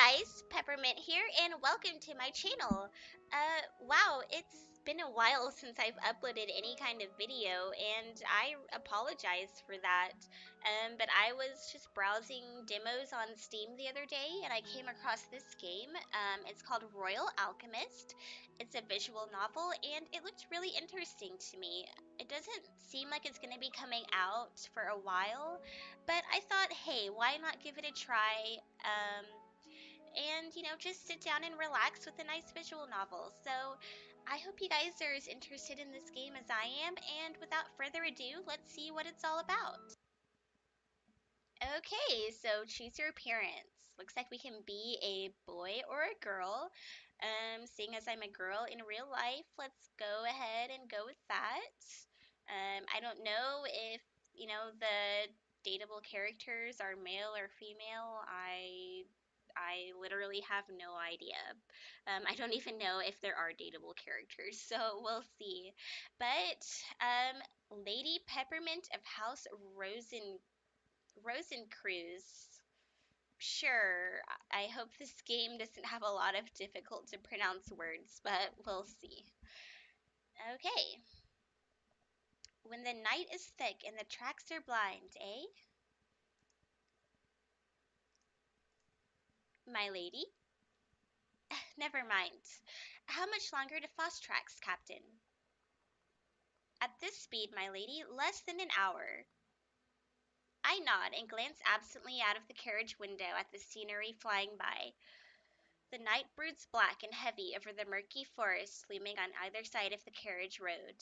guys, Peppermint here, and welcome to my channel. Wow, it's been a while since I've uploaded any kind of video, and I apologize for that. But I was just browsing demos on Steam the other day, and I came across this game. It's called Royal Alchemist. It's a visual novel, and it looked really interesting to me. It doesn't seem like it's going to be coming out for a while, but I thought, hey, why not give it a try? And just sit down and relax with a nice visual novel. So I hope you guys are as interested in this game as I am, and without further ado, let's see what it's all about. Okay, so choose your appearance. Looks like we can be a boy or a girl. Seeing as I'm a girl in real life, let's go ahead and go with that. I don't know if, the dateable characters are male or female. I literally have no idea. I don't even know if there are dateable characters, so we'll see. But Lady Peppermint of House Rosencruz. Sure, I hope this game doesn't have a lot of difficult to pronounce words, but we'll see. Okay. When the night is thick and the tracks are blind, eh? My lady? Never mind. How much longer to fast tracks, Captain? At this speed, my lady, less than an hour. I nod and glance absently out of the carriage window at the scenery flying by. The night broods black and heavy over the murky forest looming on either side of the carriage road.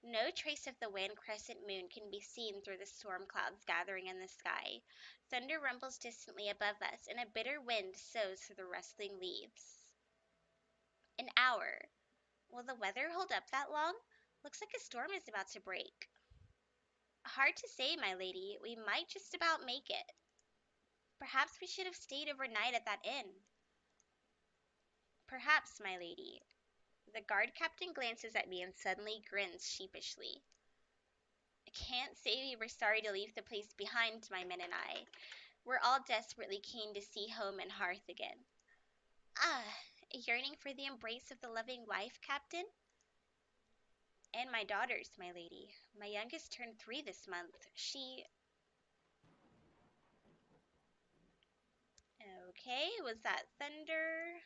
No trace of the wan crescent moon can be seen through the storm clouds gathering in the sky. Thunder rumbles distantly above us, and a bitter wind sows through the rustling leaves. An hour. Will the weather hold up that long? Looks like a storm is about to break. Hard to say, my lady. We might just about make it. Perhaps we should have stayed overnight at that inn. Perhaps, my lady. The guard captain glances at me and suddenly grins sheepishly. I can't say we were sorry to leave the place behind, my men and I. We're all desperately keen to see home and hearth again. Ah, yearning for the embrace of the loving wife, Captain? And my daughters, my lady. My youngest turned 3 this month. Okay, was that thunder?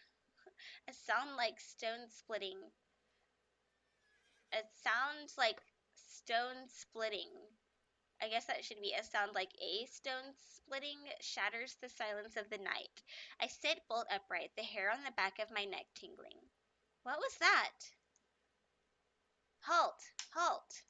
A sound like stone splitting. It sounds like stone splitting. I guess that should be a sound like a stone splitting shatters the silence of the night. I sit bolt upright, the hair on the back of my neck tingling. What was that? Halt! Halt!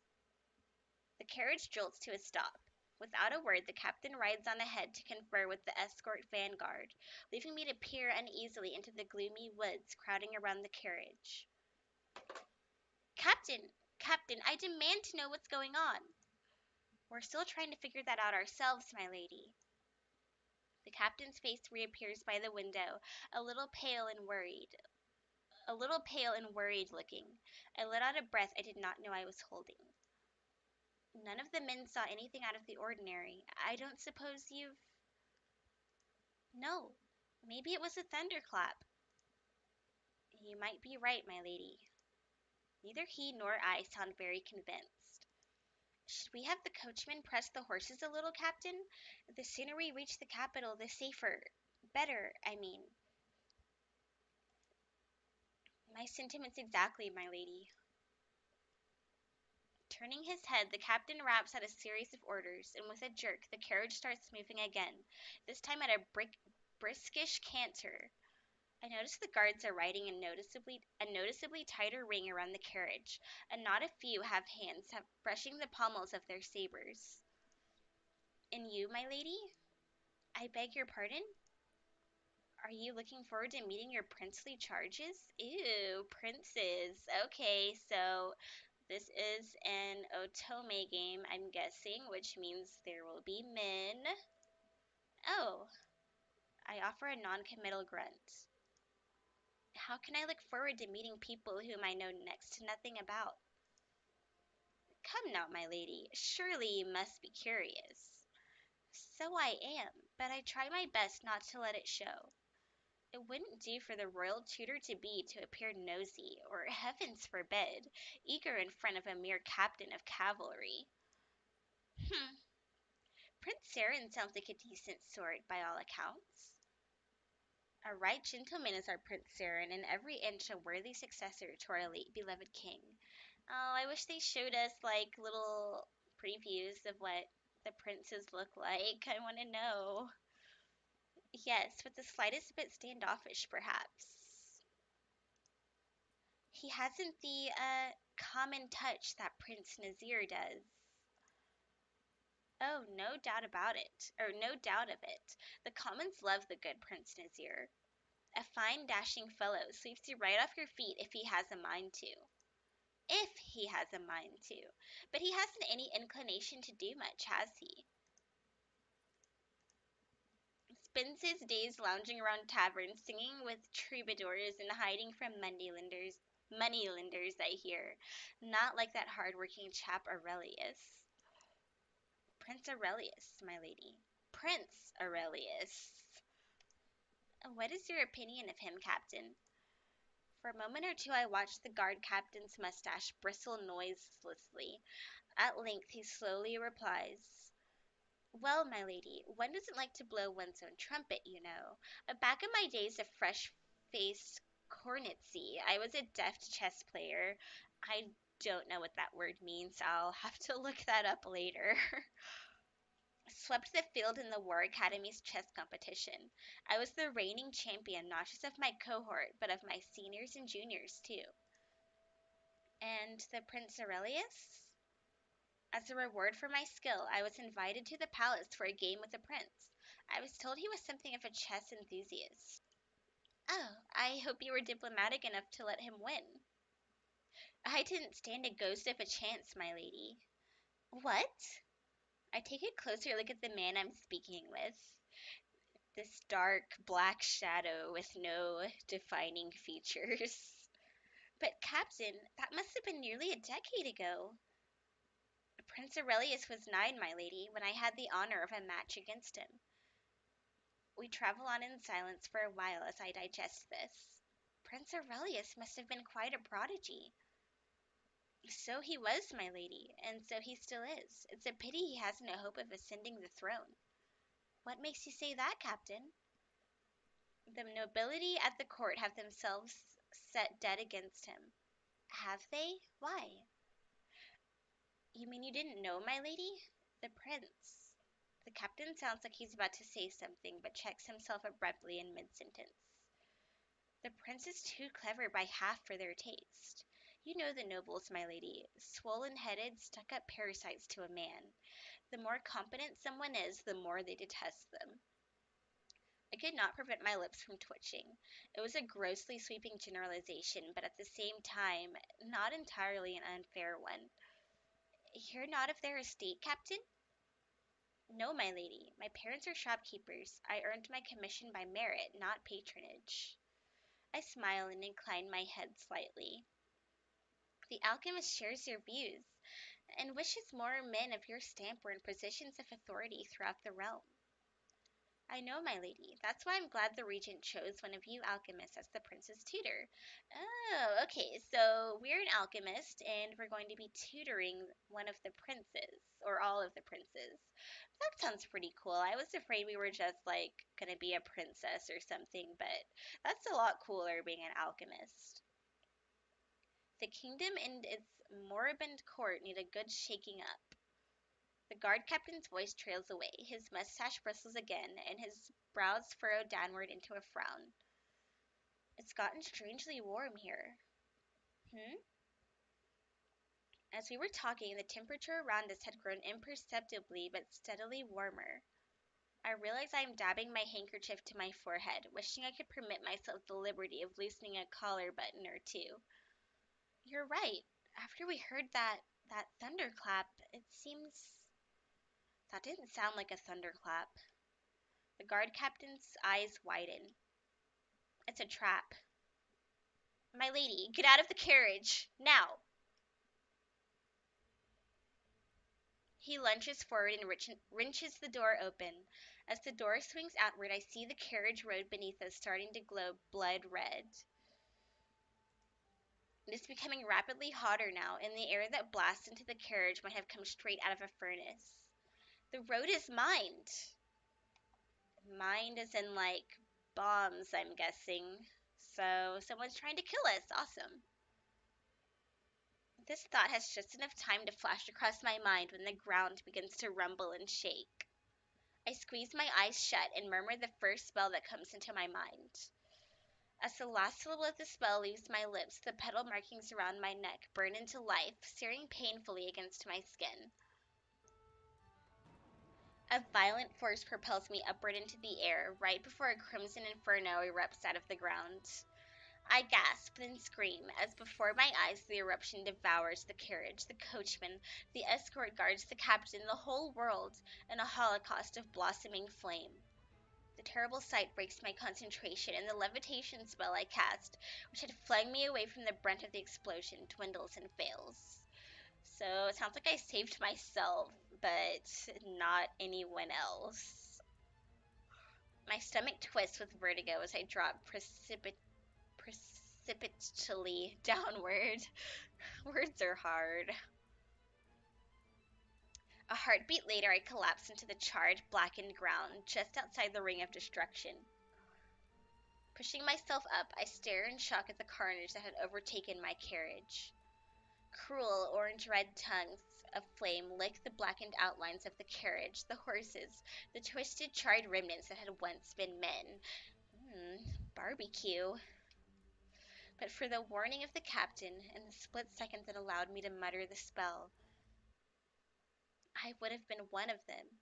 The carriage jolts to a stop. Without a word, the captain rides on ahead to confer with the escort vanguard, leaving me to peer uneasily into the gloomy woods crowding around the carriage. Captain! Captain, I demand to know what's going on. We're still trying to figure that out ourselves, my lady. The captain's face reappears by the window, a little pale and worried. Looking. I let out a breath I did not know I was holding. None of the men saw anything out of the ordinary. I don't suppose you've... No. Maybe it was a thunderclap. You might be right, my lady. Neither he nor I sound very convinced. Should we have the coachman press the horses a little, Captain? The sooner we reach the capital, the safer. Better, I mean. My sentiments exactly, my lady. Turning his head, the captain raps out a series of orders, and with a jerk, the carriage starts moving again, this time at a briskish canter. I notice the guards are riding a noticeably tighter ring around the carriage, and not a few have hands brushing the pommels of their sabers. And you, my lady? I beg your pardon? Are you looking forward to meeting your princely charges? Ew, princes. Okay, so this is an Otome game, I'm guessing, which means there will be men. Oh, I offer a non-committal grunt. How can I look forward to meeting people whom I know next to nothing about? Come now, my lady, surely you must be curious. So I am, but I try my best not to let it show. It wouldn't do for the royal tutor-to-be to appear nosy, or heavens forbid, eager in front of a mere captain of cavalry. Hmm, Prince Saren sounds like a decent sort by all accounts. A right gentleman is our Prince Saren, and every inch a worthy successor to our late beloved king. Oh, I wish they showed us like little previews of what the princes look like. I want to know. Yes, with the slightest bit standoffish, perhaps. He hasn't the common touch that Prince Nazir does. Oh, no doubt about it, or no doubt of it. The commons love the good Prince Nazir. A fine, dashing fellow, sweeps you right off your feet if he has a mind to. If he has a mind to. But he hasn't any inclination to do much, has he? Spends his days lounging around taverns, singing with troubadours, and hiding from moneylenders, I hear. Not like that hard-working chap Aurelius. Prince Aurelius, my lady. Prince Aurelius. What is your opinion of him, Captain? For a moment or two I watched the guard captain's mustache bristle noiselessly. At length he slowly replies, "Well, my lady, one doesn't like to blow one's own trumpet, you know. Back in my days of fresh-faced cornetcy, I was a deft chess player. I don't know what that word means. I'll have to look that up later." Swept the field in the War Academy's chess competition. I was the reigning champion, not just of my cohort, but of my seniors and juniors, too. And the Prince Aurelius? As a reward for my skill, I was invited to the palace for a game with the prince. I was told he was something of a chess enthusiast. Oh, I hope you were diplomatic enough to let him win. I didn't stand a ghost of a chance, my lady. What? I take a closer look at the man I'm speaking with. This dark black shadow with no defining features. But, Captain, that must have been nearly a decade ago. Prince Aurelius was 9, my lady, when I had the honor of a match against him. We travel on in silence for a while as I digest this. Prince Aurelius must have been quite a prodigy. So he was, my lady, and so he still is. It's a pity he hasn't a hope of ascending the throne. What makes you say that, Captain? The nobility at the court have themselves set dead against him. Have they? Why? You mean you didn't know, my lady? The prince. The captain sounds like he's about to say something, but checks himself abruptly in mid-sentence. The prince is too clever by half for their taste. You know the nobles, my lady, swollen-headed, stuck-up parasites to a man. The more competent someone is, the more they detest them. I could not prevent my lips from twitching. It was a grossly sweeping generalization, but at the same time, not entirely an unfair one. You're not of their estate, Captain? No, my lady. My parents are shopkeepers. I earned my commission by merit, not patronage. I smile and incline my head slightly. The alchemist shares your views, and wishes more men of your stamp were in positions of authority throughout the realm. I know, my lady. That's why I'm glad the regent chose one of you alchemists as the prince's tutor. Oh, okay. So we're an alchemist, and we're going to be tutoring one of the princes, or all of the princes. That sounds pretty cool. I was afraid we were just like gonna be a princess or something, but that's a lot cooler being an alchemist. The kingdom and its moribund court need a good shaking up. The guard captain's voice trails away. His mustache bristles again, and his brows furrow downward into a frown. It's gotten strangely warm here. Hmm? As we were talking, the temperature around us had grown imperceptibly but steadily warmer. I realize I am dabbing my handkerchief to my forehead, wishing I could permit myself the liberty of loosening a collar button or two. You're right. After we heard that thunderclap, it seems that didn't sound like a thunderclap. The guard captain's eyes widen. It's a trap. My lady, get out of the carriage! Now! He lunges forward and wrenches the door open. As the door swings outward, I see the carriage road beneath us starting to glow blood red. It is becoming rapidly hotter now, and the air that blasts into the carriage might have come straight out of a furnace. The road is mined. Mined as in, like, bombs, I'm guessing. So, someone's trying to kill us. Awesome. This thought has just enough time to flash across my mind when the ground begins to rumble and shake. I squeeze my eyes shut and murmur the first spell that comes into my mind. As the last syllable of the spell leaves my lips, the petal markings around my neck burn into life, searing painfully against my skin. A violent force propels me upward into the air, right before a crimson inferno erupts out of the ground. I gasp, then scream, as before my eyes the eruption devours the carriage, the coachman, the escort guards, the captain, the whole world, in a holocaust of blossoming flame. The terrible sight breaks my concentration, and the levitation spell I cast, which had flung me away from the brunt of the explosion, dwindles and fails. So it sounds like I saved myself, but not anyone else. My stomach twists with vertigo as I drop precipitously downward. Words are hard. A heartbeat later, I collapse into the charred, blackened ground just outside the ring of destruction. Pushing myself up, I stare in shock at the carnage that had overtaken my carriage. Cruel, orange-red tongues of flame lick the blackened outlines of the carriage, the horses, the twisted, charred remnants that had once been men. Barbecue. But for the warning of the captain and the split second that allowed me to mutter the spell, I would have been one of them.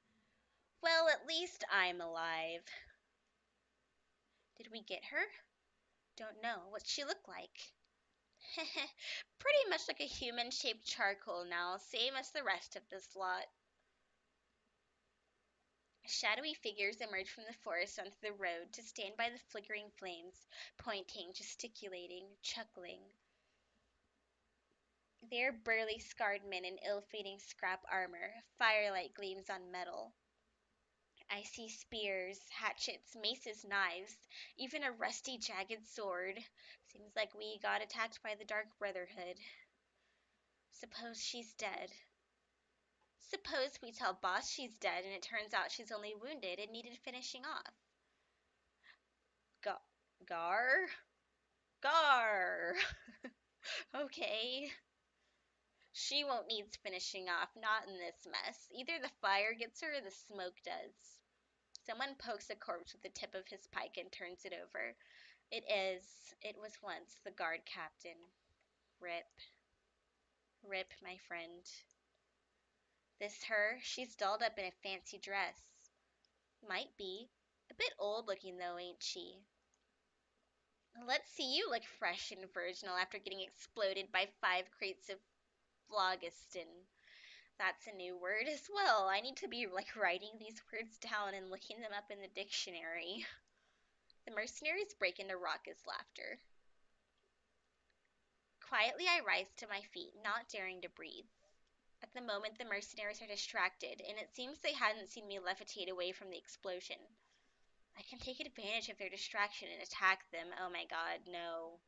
Well, at least I'm alive. Did we get her? Don't know. What's she look like? Pretty much like a human-shaped charcoal now, same as the rest of this lot. Shadowy figures emerge from the forest onto the road to stand by the flickering flames, pointing, gesticulating, chuckling. They are burly, scarred men in ill-fitting scrap armor. Firelight gleams on metal. I see spears, hatchets, maces, knives, even a rusty, jagged sword. Seems like we got attacked by the Dark Brotherhood. Suppose she's dead. Suppose we tell Boss she's dead and it turns out she's only wounded and needed finishing off. Gar? Gar! Okay. She won't need finishing off, not in this mess. Either the fire gets her or the smoke does. Someone pokes a corpse with the tip of his pike and turns it over. It was once the guard captain. Rip. Rip, my friend. This her? She's dolled up in a fancy dress. Might be. A bit old looking though, ain't she? Let's see you look fresh and virginal after getting exploded by 5 crates of phlogiston. That's a new word as well. I need to be like writing these words down and looking them up in the dictionary. The mercenaries break into raucous laughter. Quietly I rise to my feet, not daring to breathe. At the moment the mercenaries are distracted, and it seems they hadn't seen me levitate away from the explosion. I can take advantage of their distraction and attack them. Oh my god, no.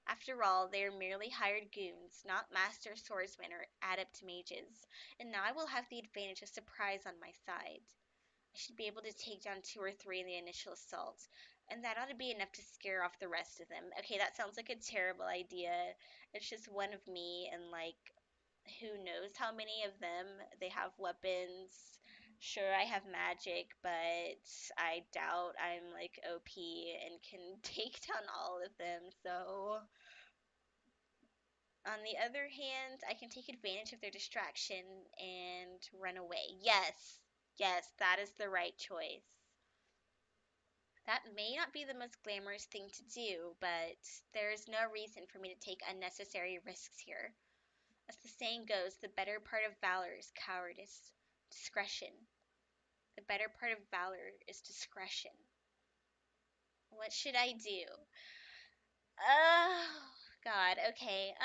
After all, they are merely hired goons, not master swordsmen or adept mages, and now I will have the advantage of surprise on my side. I should be able to take down 2 or 3 in the initial assault, and that ought to be enough to scare off the rest of them. Okay, that sounds like a terrible idea. It's just one of me, and like, who knows how many of them. They have weapons. Sure, I have magic, but I doubt I'm like OP and can take down all of them, so on the other hand, I can take advantage of their distraction and run away. Yes, yes, that is the right choice. That may not be the most glamorous thing to do, but there is no reason for me to take unnecessary risks here. As the saying goes, the better part of valor is cowardice, discretion. The better part of valor is discretion. What should I do? Oh, God, okay.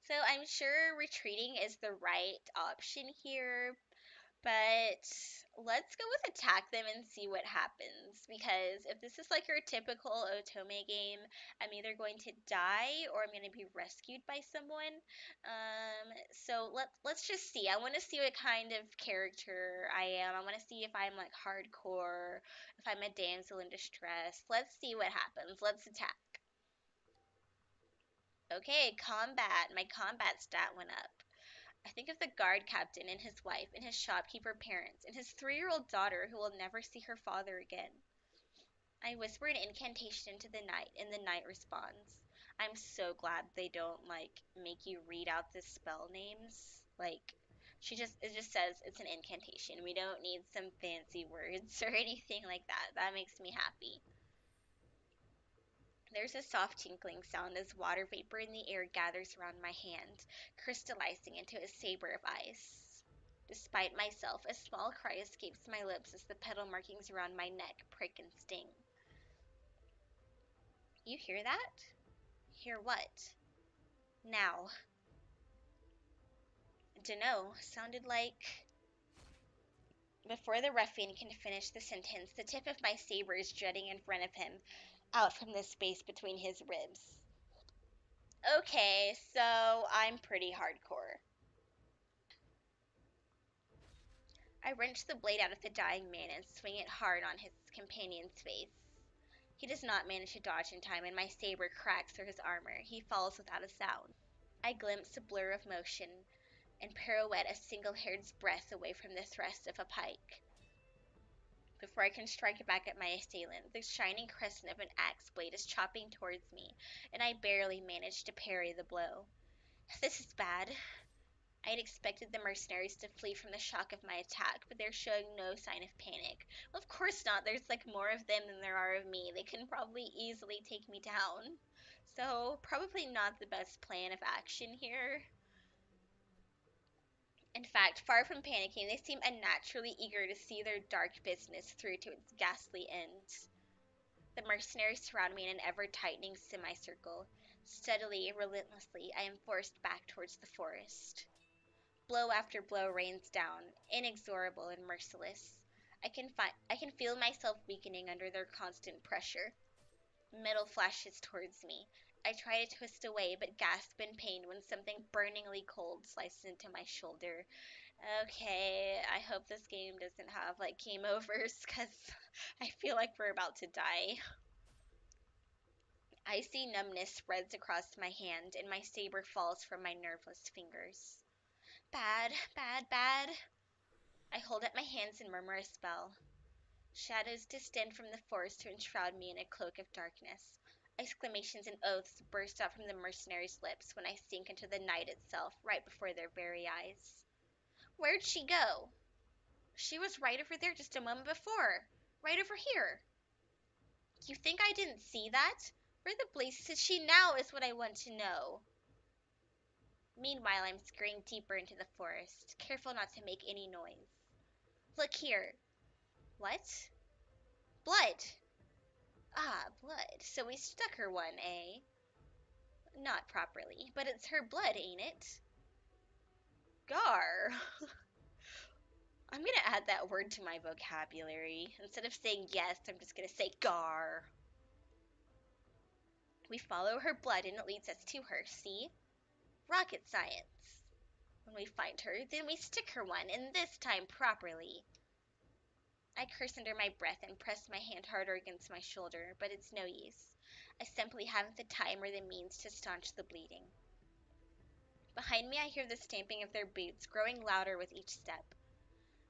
So I'm sure retreating is the right option here, but let's go with attack them and see what happens. Because if this is like your typical Otome game, I'm either going to die or I'm going to be rescued by someone. So let's just see. I want to see what kind of character I am. I want to see if I'm like hardcore, if I'm a damsel in distress. Let's see what happens. Let's attack. Okay, combat. My combat stat went up. I think of the guard captain and his wife and his shopkeeper parents and his 3-year-old daughter who will never see her father again. I whisper an incantation into the night and the night responds. I'm so glad they don't like make you read out the spell names. Like it just says it's an incantation. We don't need some fancy words or anything like that. That makes me happy. There's a soft tinkling sound as water vapor in the air gathers around my hand, crystallizing into a saber of ice. Despite myself, a small cry escapes my lips as the petal markings around my neck prick and sting. You hear that? Hear what? Now. Dunno, sounded like. Before the ruffian can finish the sentence, the tip of my saber is jutting in front of him, out from the space between his ribs. Okay, so I'm pretty hardcore. I wrench the blade out of the dying man and swing it hard on his companion's face. He does not manage to dodge in time, and my saber cracks through his armor. He falls without a sound. I glimpse a blur of motion and pirouette a single hair's breadth away from the thrust of a pike. Before I can strike back at my assailant, the shining crescent of an axe blade is chopping towards me, and I barely manage to parry the blow. This is bad. I had expected the mercenaries to flee from the shock of my attack, but they're showing no sign of panic. Well, of course not. There's like more of them than there are of me. They can probably easily take me down. So, probably not the best plan of action here. In fact, far from panicking, they seem unnaturally eager to see their dark business through to its ghastly end. The mercenaries surround me in an ever-tightening semicircle. Steadily, relentlessly, I am forced back towards the forest. Blow after blow rains down, inexorable and merciless. I can feel myself weakening under their constant pressure. Metal flashes towards me. I try to twist away, but gasp in pain when something burningly cold slices into my shoulder. Okay, I hope this game doesn't have like game overs, because I feel like we're about to die. Icy numbness spreads across my hand, and my saber falls from my nerveless fingers. Bad, bad, bad. I hold up my hands and murmur a spell. Shadows descend from the forest to enshroud me in a cloak of darkness. Exclamations and oaths burst out from the mercenaries' lips when I sink into the night itself, right before their very eyes. Where'd she go? She was right over there just a moment before. Right over here. You think I didn't see that? Where the blazes is she now is what I want to know. Meanwhile, I'm scurrying deeper into the forest, careful not to make any noise. Look here. What? Blood. Ah, blood. So we stuck her one, eh? Not properly, but it's her blood, ain't it? Gar. I'm gonna add that word to my vocabulary. Instead of saying yes, I'm just gonna say gar. We follow her blood and it leads us to her, see? Rocket science. When we find her, then we stick her one, and this time properly. I curse under my breath and press my hand harder against my shoulder, but it's no use. I simply haven't the time or the means to staunch the bleeding. Behind me I hear the stamping of their boots, growing louder with each step.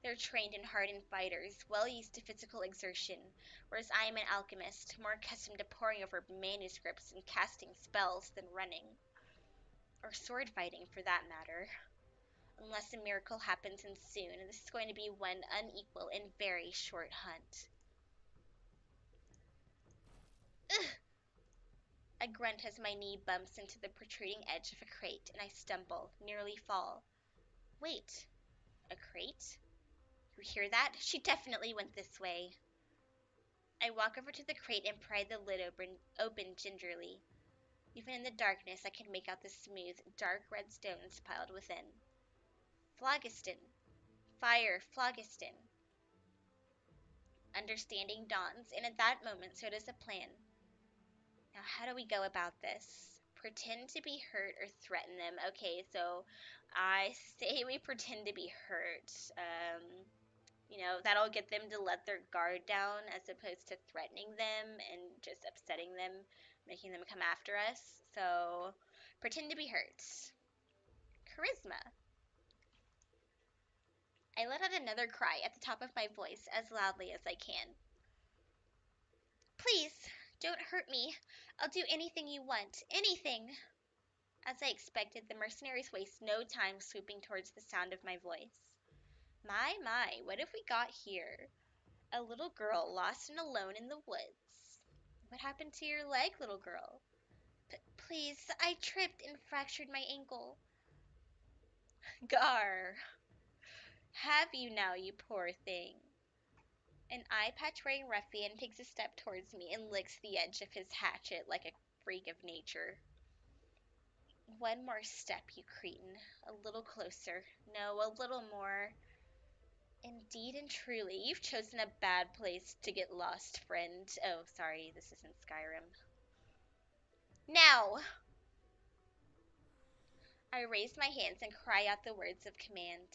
They're trained and hardened fighters, well used to physical exertion, whereas I am an alchemist, more accustomed to poring over manuscripts and casting spells than running. Or sword fighting, for that matter. Unless a miracle happens and soon, this is going to be one unequal and very short hunt. Ugh! I grunt as my knee bumps into the protruding edge of a crate, and I stumble, nearly fall. Wait, a crate? You hear that? She definitely went this way. I walk over to the crate and pry the lid open gingerly. Even in the darkness, I could make out the smooth, dark red stones piled within. Phlogiston. Fire, phlogiston. Understanding dawns, and at that moment, so does a plan. Now, how do we go about this? Pretend to be hurt or threaten them. Okay, so I say we pretend to be hurt. That'll get them to let their guard down as opposed to threatening them and just upsetting them, making them come after us. So, pretend to be hurt. Charisma. I let out another cry at the top of my voice as loudly as I can. Please, don't hurt me. I'll do anything you want. Anything. As I expected, the mercenaries waste no time swooping towards the sound of my voice. My, what have we got here? A little girl lost and alone in the woods. What happened to your leg, little girl? Please, I tripped and fractured my ankle. Gar, have you now, you poor thing? An eye patch wearing ruffian takes a step towards me and licks the edge of his hatchet like a freak of nature. One more step, you cretin. A little closer. No, a little more. Indeed and truly, you've chosen a bad place to get lost, friend. Oh, sorry, this isn't Skyrim. Now! I raise my hands and cry out the words of command.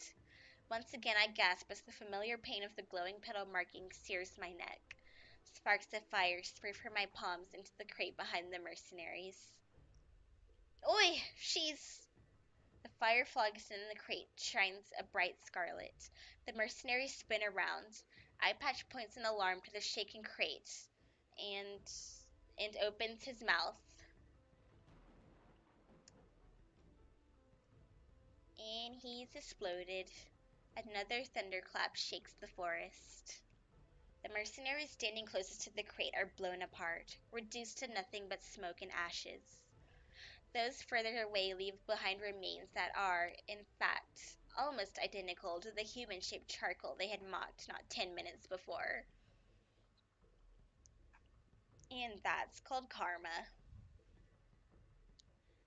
Once again I gasp as the familiar pain of the glowing petal marking sears my neck. Sparks of fire spray from my palms into the crate behind the mercenaries. Oi! She's... The fire phlogiston in the crate shines a bright scarlet. The mercenaries spin around. Eyepatch points in alarm to the shaken crate and opens his mouth. And he's exploded. Another thunderclap shakes the forest. The mercenaries standing closest to the crate are blown apart, reduced to nothing but smoke and ashes. Those further away leave behind remains that are, in fact, almost identical to the human-shaped charcoal they had mocked not 10 minutes before. And that's called karma.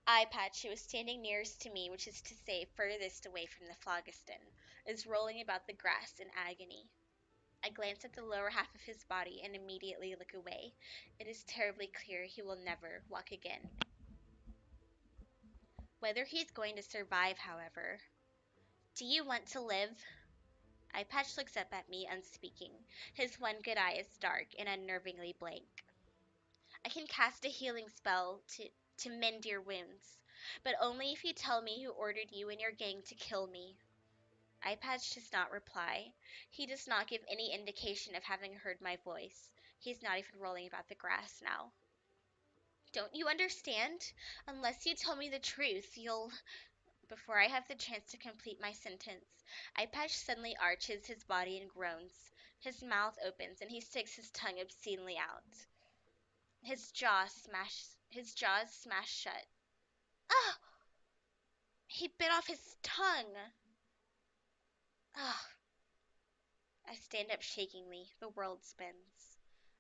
Eyepatch, who was standing nearest to me, which is to say furthest away from the phlogiston, is rolling about the grass in agony. I glance at the lower half of his body and immediately look away. It is terribly clear he will never walk again. Whether he's going to survive, however. Do you want to live? Eyepatch looks up at me, unspeaking. His one good eye is dark and unnervingly blank. I can cast a healing spell to mend your wounds, but only if you tell me who ordered you and your gang to kill me. Eyepatch does not reply. He does not give any indication of having heard my voice. He's not even rolling about the grass now. Don't you understand? Unless you tell me the truth, you'll... Before I have the chance to complete my sentence, Eyepatch suddenly arches his body and groans. His mouth opens and he sticks his tongue obscenely out. His jaws smash shut. Ah! He bit off his tongue. Ah! I stand up shakingly. The world spins.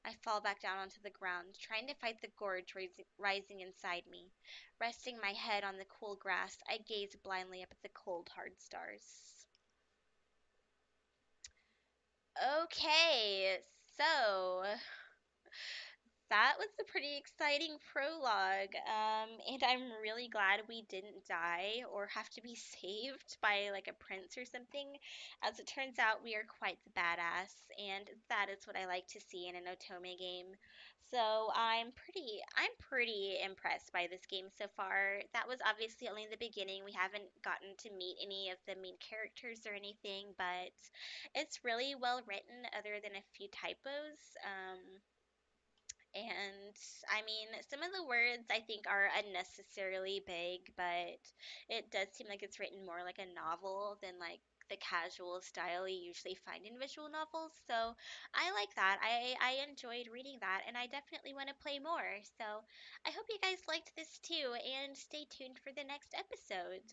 I fall back down onto the ground, trying to fight the gorge rising inside me. Resting my head on the cool grass, I gaze blindly up at the cold, hard stars. Okay, so that was a pretty exciting prologue, and I'm really glad we didn't die or have to be saved by like a prince or something. As it turns out, we are quite the badass, and that is what I like to see in an Otome game. So I'm pretty impressed by this game so far. That was obviously only the beginning. We haven't gotten to meet any of the main characters or anything, but it's really well written, other than a few typos. And I mean, some of the words I think are unnecessarily big, but it does seem like it's written more like a novel than like the casual style you usually find in visual novels. So I like that. I enjoyed reading that, and I definitely want to play more. So I hope you guys liked this too, and stay tuned for the next episode.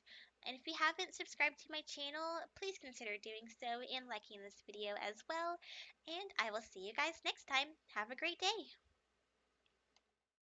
And if you haven't subscribed to my channel, please consider doing so and liking this video as well. And I will see you guys next time. Have a great day.